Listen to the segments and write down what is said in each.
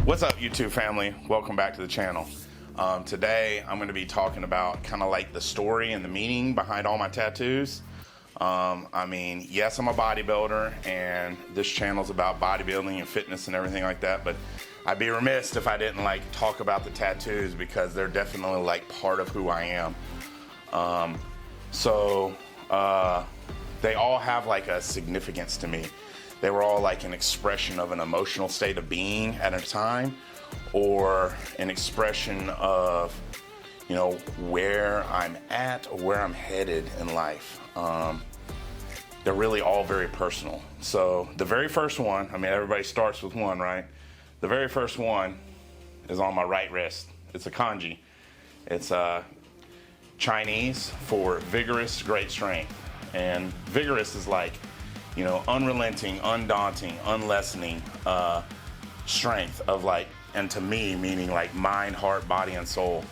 What's up, YouTube family? Welcome back to the channel. Today I'm going to be talking about kind of like the story and the meaning behind all my tattoos. I mean, yes, I'm a bodybuilder and this channel's about bodybuilding and fitness and everything like that, but I'd be remiss if I didn't like talk about the tattoos because they're definitely like part of who I am. They all have like a significance to me. They were all like an expression of an emotional state of being at a time, or an expression of, you know, where I'm at or where I'm headed in life. They're really all very personal. So the very first one, I mean, everybody starts with one, right? The very first one is on my right wrist. It's a kanji. It's Chinese for vigorous, great strength. And vigorous is like, you know, unrelenting, undaunting, unlessening strength of like, and to me, meaning like mind, heart, body, and soul.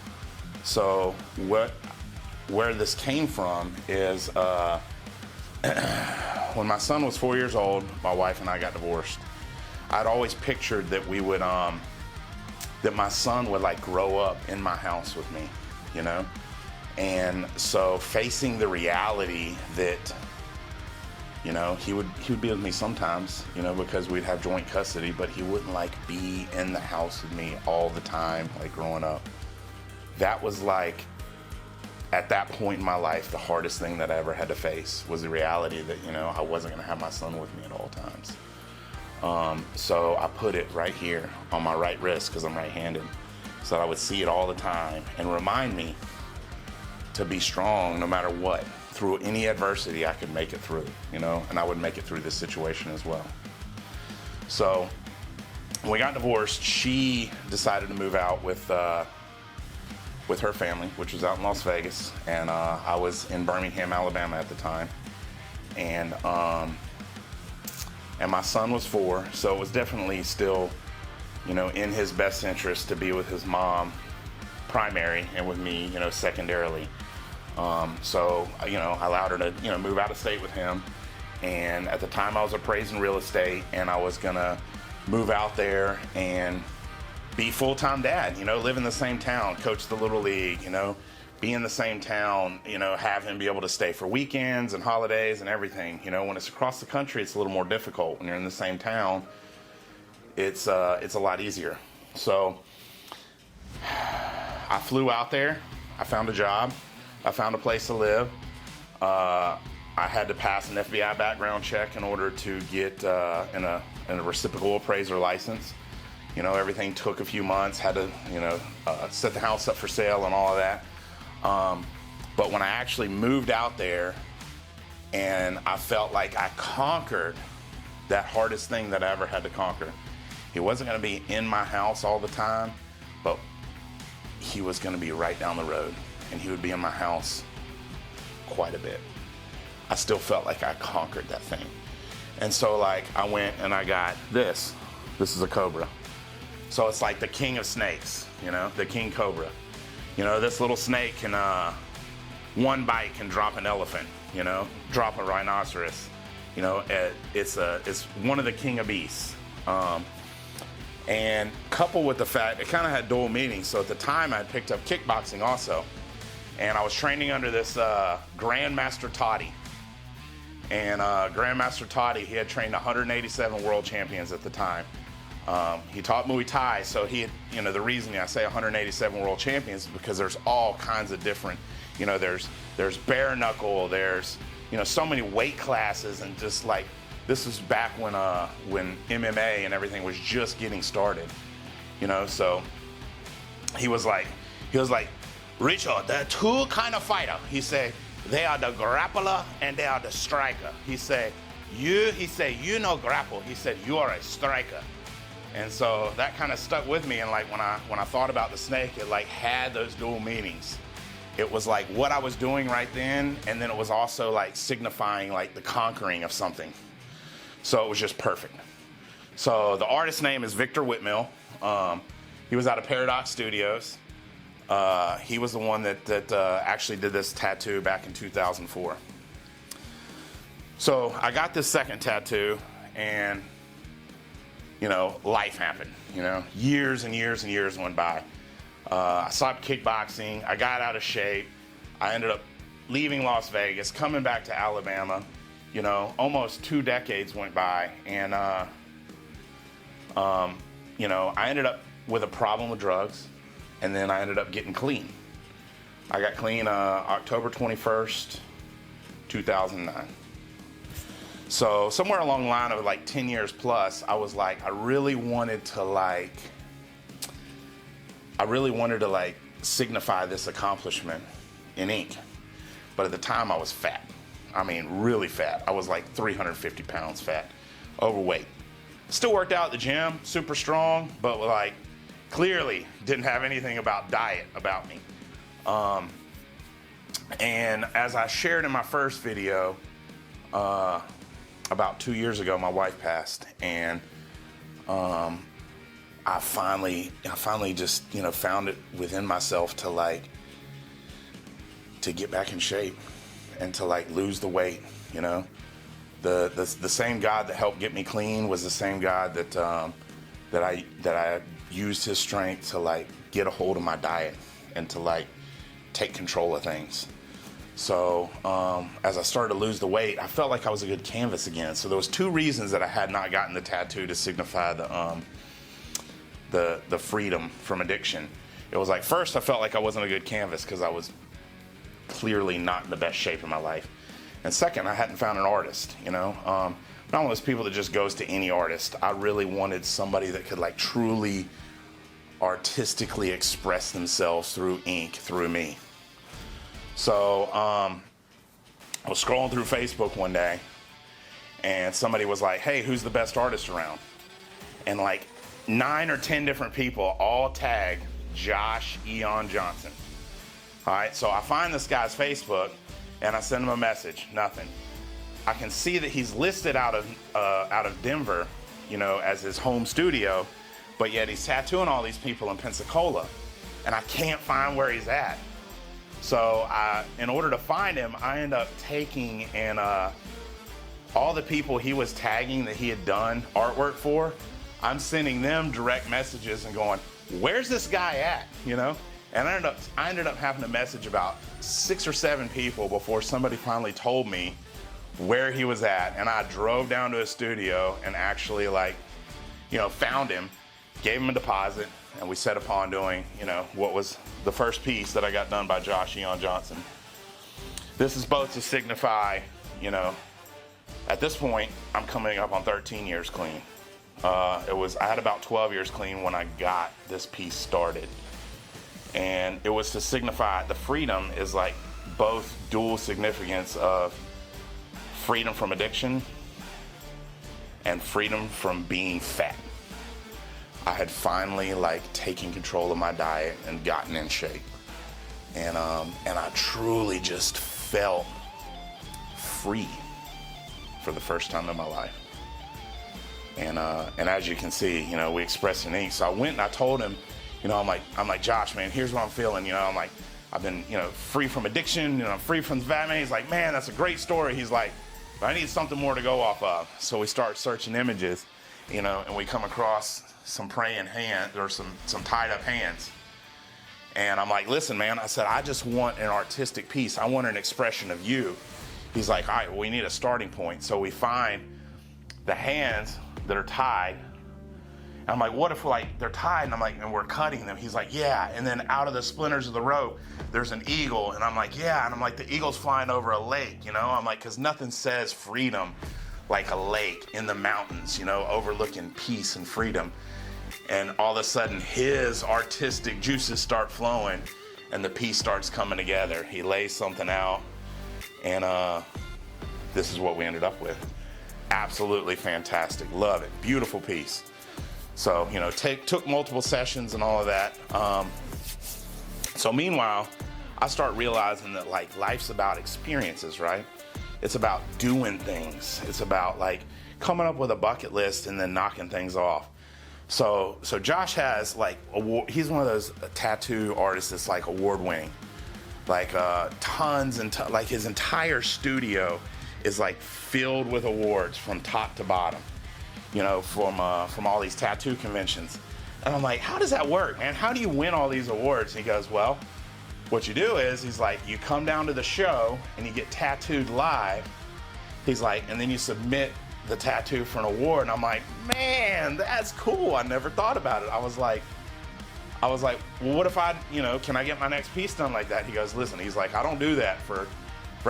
So where this came from is when my son was 4 years old, my wife and I got divorced. I'd always pictured that we would, that my son would like grow up in my house with me, you know? And so facing the reality that, you know, he would be with me sometimes, you know, because we'd have joint custody, but he wouldn't like be in the house with me all the time, like growing up. That was like, at that point in my life, the hardest thing that I ever had to face was the reality that, you know, I wasn't gonna have my son with me at all times. So I put it right here on my right wrist, because I'm right-handed, so that I would see it all the time and remind me to be strong no matter what. Through any adversity, I could make it through, you know, and I would make it through this situation as well. So when we got divorced, she decided to move out with her family, which was out in Las Vegas, and I was in Birmingham, Alabama at the time, and my son was 4, so it was definitely still, you know, in his best interest to be with his mom primary and with me, you know, secondarily. So, you know, I allowed her to, you know, move out of state with him. And at the time I was appraising real estate, and I was gonna move out there and be full-time dad, you know, live in the same town, coach the Little League, you know, be in the same town, you know, have him be able to stay for weekends and holidays and everything. You know, when it's across the country, it's a little more difficult. When you're in the same town, it's a lot easier. So I flew out there, I found a job, I found a place to live. I had to pass an FBI background check in order to get in a reciprocal appraiser license. You know, everything took a few months, had to, you know, set the house up for sale and all of that. But when I actually moved out there and I felt like I conquered that hardest thing that I ever had to conquer. He wasn't gonna be in my house all the time, but he was gonna be right down the road, and he would be in my house quite a bit. I still felt like I conquered that thing. And so like I went and I got this. This is a cobra. So it's like the king of snakes, you know, the king cobra. You know, this little snake can, one bite can drop an elephant, you know, drop a rhinoceros. You know, it's one of the king of beasts. And coupled with the fact, it kind of had dual meanings. So at the time I had picked up kickboxing also. And I was training under this Grandmaster Toddy. And Grandmaster Toddy, he had trained 187 world champions at the time. He taught Muay Thai, so he had, you know, the reason I say 187 world champions is because there's all kinds of different, you know, there's bare knuckle, there's, you know, so many weight classes, and just like, this was back when MMA and everything was just getting started, you know. So he was like, Richard, there are two kind of fighter. He said, they are the grappler and they are the striker. He said, you know grapple. He said, you are a striker. And so that kind of stuck with me. And like when I thought about the snake, it like had those dual meanings. It was like what I was doing right then, and then it was also like signifying like the conquering of something. So it was just perfect. So the artist's name is Victor Whitmill. He was out of Paradox Studios. He was the one that actually did this tattoo back in 2004. So I got this second tattoo, and life happened. Years and years and years went by. I stopped kickboxing. I got out of shape. I ended up leaving Las Vegas, coming back to Alabama. Almost 2 decades went by, and I ended up with a problem with drugs, and then I ended up getting clean. I got clean October 21st, 2009. So somewhere along the line of like 10 years plus, I was like, I really wanted to signify this accomplishment in ink. But at the time I was fat. I mean, really fat. I was like 350 pounds fat, overweight. Still worked out at the gym, super strong, but like clearly didn't have anything about diet about me. And as I shared in my first video, about 2 years ago, my wife passed, and I finally just found it within myself to get back in shape and to lose the weight. The same God that helped get me clean was the same God that I used His strength to get a hold of my diet and to take control of things. So as I started to lose the weight, I felt like I was a good canvas again. So there was 2 reasons that I had not gotten the tattoo to signify the freedom from addiction. It was first, I felt like I wasn't a good canvas because I was clearly not in the best shape of my life. And second, I hadn't found an artist. I'm not one of those people that just goes to any artist. I really wanted somebody that could truly artistically express themselves through ink, through me. So I was scrolling through Facebook one day, and somebody was like, hey, who's the best artist around? And 9 or 10 different people all tagged Josh Eon Johnson. All right, so I find this guy's Facebook, and I send him a message, nothing. I can see that he's listed out of Denver, as his home studio, but yet he's tattooing all these people in Pensacola, and I can't find where he's at. So in order to find him, I end up taking and all the people he was tagging that he had done artwork for, I'm sending them direct messages and going, where's this guy at, And I ended up having to message about 6 or 7 people before somebody finally told me where he was at. And I drove down to his studio and actually found him, gave him a deposit, and we set upon doing, what was the first piece that I got done by Josh Eon Johnson. This is both to signify, at this point, I'm coming up on 13 years clean. I had about 12 years clean when I got this piece started. And it was to signify the freedom is both dual significance of freedom from addiction and freedom from being fat. I had finally taken control of my diet and gotten in shape, and I truly just felt free for the first time in my life. And as you can see, we expressed in ink. So I went and I told him, I'm like Josh, man, here's what I'm feeling. I've been free from addiction, I'm free from fat, man. He's like, man, that's a great story. He's like, but I need something more to go off of. So we start searching images, and we come across some praying hands or some tied up hands. And I'm like, listen, man, I said, I just want an artistic piece. I want an expression of you. He's like, all right, well, we need a starting point. So we find the hands that are tied. And I'm like, what if they're tied? And I'm like, and we're cutting them. He's like, yeah. And then out of the splinters of the rope, there's an eagle. And I'm like, yeah. And I'm like, the eagle's flying over a lake, I'm like, because nothing says freedom like a lake in the mountains, overlooking peace and freedom. And all of a sudden, his artistic juices start flowing, and the piece starts coming together. He lays something out, and this is what we ended up with. Absolutely fantastic. Love it. Beautiful piece. So, took multiple sessions and all of that. So meanwhile, I start realizing that life's about experiences, right? It's about doing things. It's about coming up with a bucket list and then knocking things off. So Josh has he's one of those tattoo artists that's award winning, tons and his entire studio is filled with awards from top to bottom. from all these tattoo conventions. And I'm like, how does that work, man? How do you win all these awards? And he goes, well, what you do is, he's like, you come down to the show and you get tattooed live. He's like, and then you submit the tattoo for an award. And I'm like, man, that's cool. I never thought about it. I was like, well, what if can I get my next piece done like that? He goes, listen, he's like, I don't do that for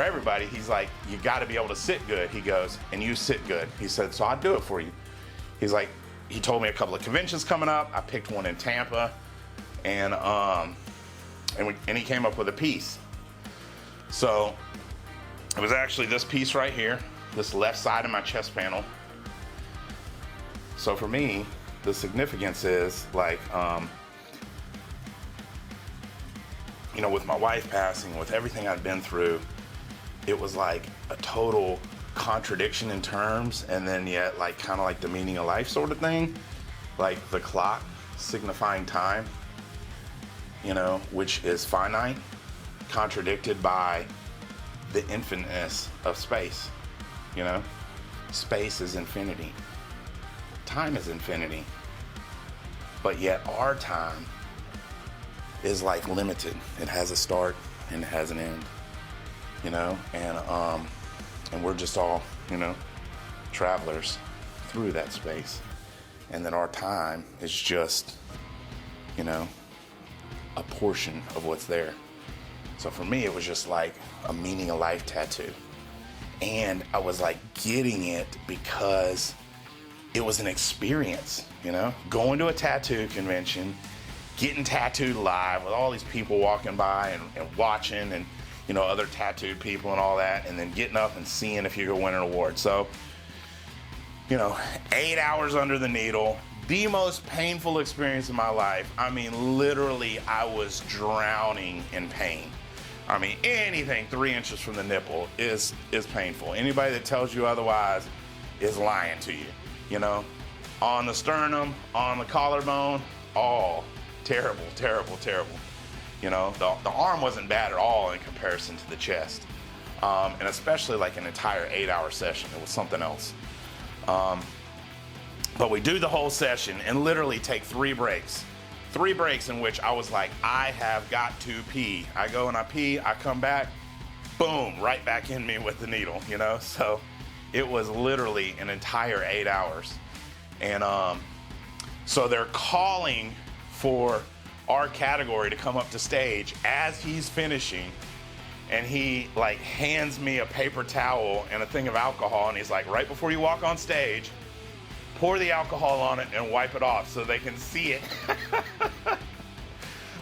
everybody. He's like, you got to be able to sit good. He goes, and you sit good. He said, so I'd do it for you. He's like, he told me a couple of conventions coming up. I picked one in Tampa, and he came up with a piece. So it was actually this piece right here, this left side of my chest panel. So for me, the significance is like, with my wife passing, with everything I'd been through, it was like a total contradiction in terms, and then yet like kind of like the meaning of life sort of thing, like the clock signifying time, which is finite, contradicted by the infiniteness of space. Space is infinity, time is infinity, but yet our time is like limited. It has a start and it has an end, and we're just all, travelers through that space. And then our time is just, a portion of what's there. So for me, it was just like a meaning of life tattoo. And I was like getting it because it was an experience, going to a tattoo convention, getting tattooed live with all these people walking by and watching, and other tattooed people and all that, and then getting up and seeing if you could win an award. So 8 hours under the needle, the most painful experience of my life. I mean, literally, I was drowning in pain. I mean, anything 3 inches from the nipple is painful. Anybody that tells you otherwise is lying to you. On the sternum, on the collarbone, all terrible, terrible, terrible. The arm wasn't bad at all in comparison to the chest. And especially like an entire 8-hour session, it was something else. But we do the whole session and literally take 3 breaks. 3 breaks in which I was like, I have got to pee. I go and I pee, I come back, boom, right back in me with the needle, So it was literally an entire 8 hours. And so they're calling for our category to come up to stage as he's finishing, and he like hands me a paper towel and a thing of alcohol, and he's like, right before you walk on stage, pour the alcohol on it and wipe it off so they can see it.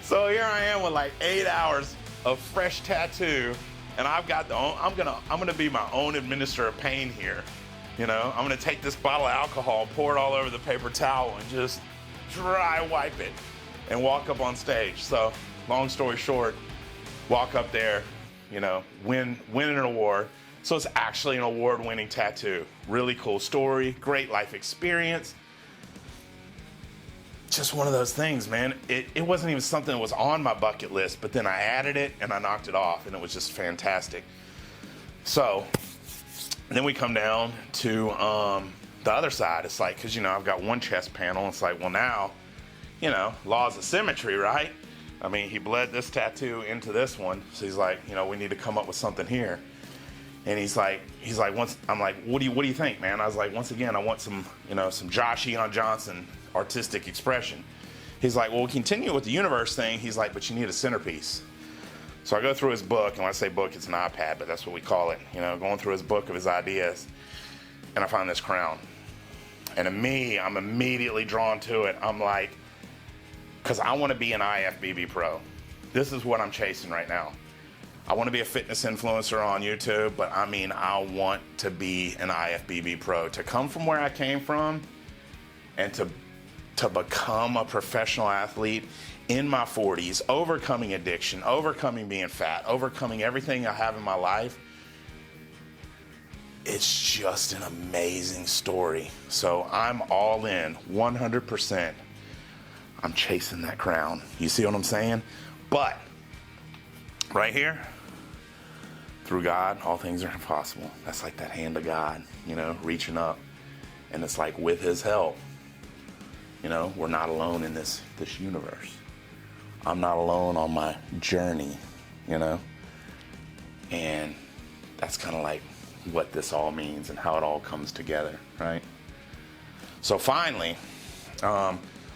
So here I am with like 8 hours of fresh tattoo, and I've got I'm gonna be my own administrator of pain here. I'm gonna take this bottle of alcohol, pour it all over the paper towel, and just dry wipe it and walk up on stage. So long story short, walk up there, win an award. So it's actually an award-winning tattoo. Really cool story, great life experience. Just one of those things, man. It wasn't even something that was on my bucket list, but then I added it and I knocked it off, and it was just fantastic. So then we come down to the other side. It's like, because I've got one chest panel. It's like, well, now, laws of symmetry, right? I mean, he bled this tattoo into this one, so he's like, we need to come up with something here. And he's like, I'm like, what do you think, man? I was like, once again, I want some Josh Eon Johnson artistic expression. He's like, well, we'll continue with the universe thing. He's like, but you need a centerpiece. So I go through his book, and when I say book, it's an iPad, but that's what we call it. Going through his book of his ideas, and I find this crown. And to me, I'm immediately drawn to it. I'm like, because I want to be an IFBB pro. This is what I'm chasing right now. I want to be a fitness influencer on YouTube, but I mean, I want to be an IFBB pro. To come from where I came from and to become a professional athlete in my 40s, overcoming addiction, overcoming being fat, overcoming everything I have in my life, it's just an amazing story. So I'm all in, 100%. I'm chasing that crown. You see what I'm saying? But right here, through God, all things are possible. That's like that hand of God, reaching up And it's like, with his help, you know, we're not alone in this universe. I'm not alone on my journey, you know? And that's kind of like what this all means and how it all comes together, right? So finally,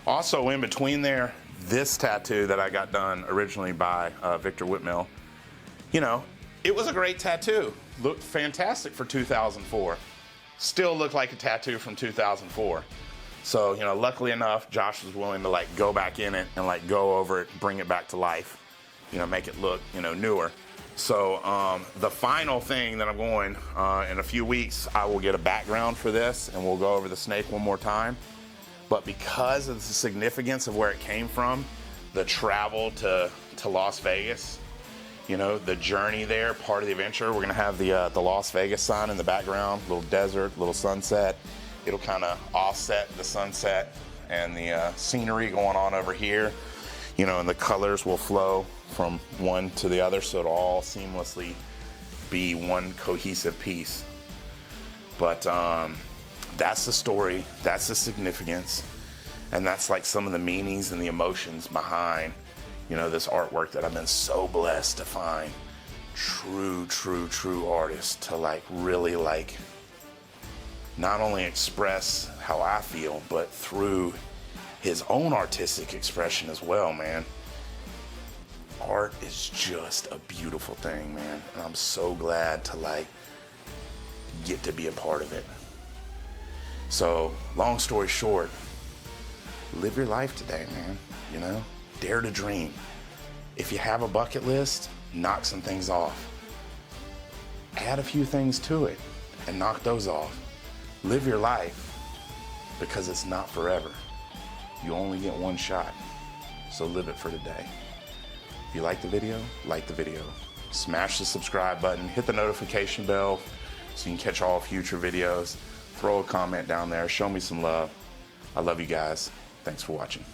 also in between there, this tattoo that I got done originally by Victor Whitmill, you know, it was a great tattoo. Looked fantastic for 2004. Still looked like a tattoo from 2004. So, you know, luckily enough, Josh was willing to like go back in it and like go over it, bring it back to life, you know, make it look, you know, newer. So the final thing that I'm going, in a few weeks, I will get a background for this and we'll go over the snake one more time. But because of the significance of where it came from, the travel to Las Vegas, you know, the journey there, part of the adventure, we're gonna have the Las Vegas sign in the background, little desert, little sunset. It'll kind of offset the sunset and the scenery going on over here, you know, and the colors will flow from one to the other, so it'll all seamlessly be one cohesive piece. But that's the story, that's the significance, and that's like some of the meanings and the emotions behind, you know, this artwork that I've been so blessed to find true artists to like really like not only express how I feel, but through his own artistic expression as well, man. Art is just a beautiful thing, man. And I'm so glad to like get to be a part of it. So, long story short, live your life today, man. You know, dare to dream. If you have a bucket list, knock some things off. Add a few things to it and knock those off. Live your life, because it's not forever. You only get one shot, so live it for today. If you like the video, like the video. Smash the subscribe button, hit the notification bell so you can catch all future videos. Throw a comment down there, show me some love. I love you guys. Thanks for watching.